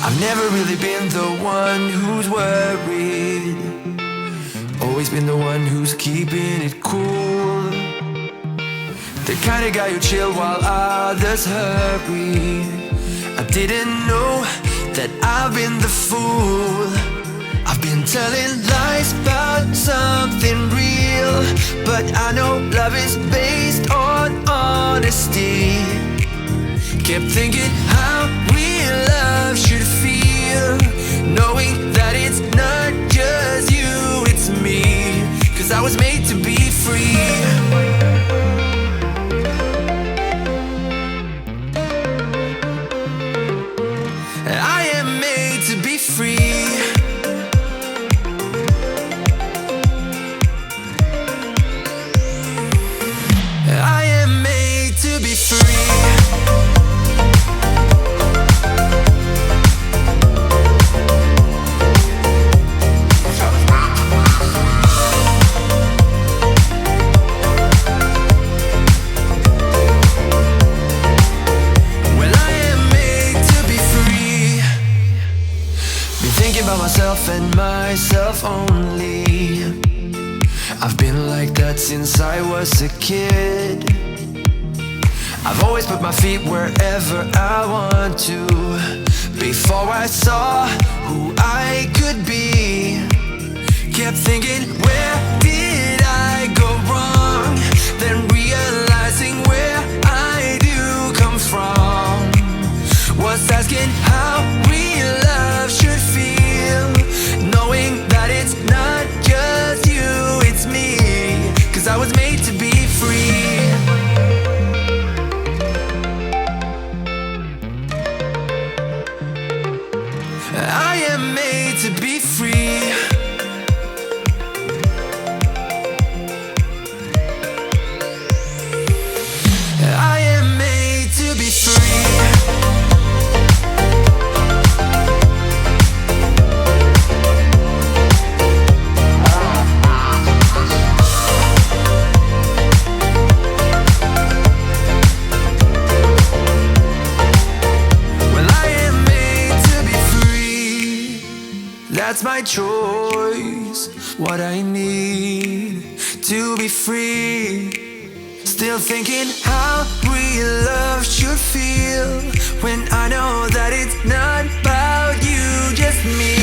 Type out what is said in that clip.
I've never really been the one who's worried, always been the one who's keeping it cool. The kind of guy who chill while others hurry. I didn't know that I've been the fool. I've been telling lies about something real, but I know love is based on honesty. Kept thinking how real love should feel, knowing that it's not just you, it's me. 'Cause I was made to be free. I am made to be free. I am made to be free. Thinking about myself and myself only. I've been like that since I was a kid. I've always put my feet wherever I want to. Before I saw who I could be, kept thinking, where did I go wrong? Then realizing where I do come from, was asking how real love should feel, knowing that it's not just you, it's me. 'Cause I was made to be free. I am made to be free. I am made to be free. That's my choice, what I need to be free. Still thinking how real love should feel, when I know that it's not about you, just me.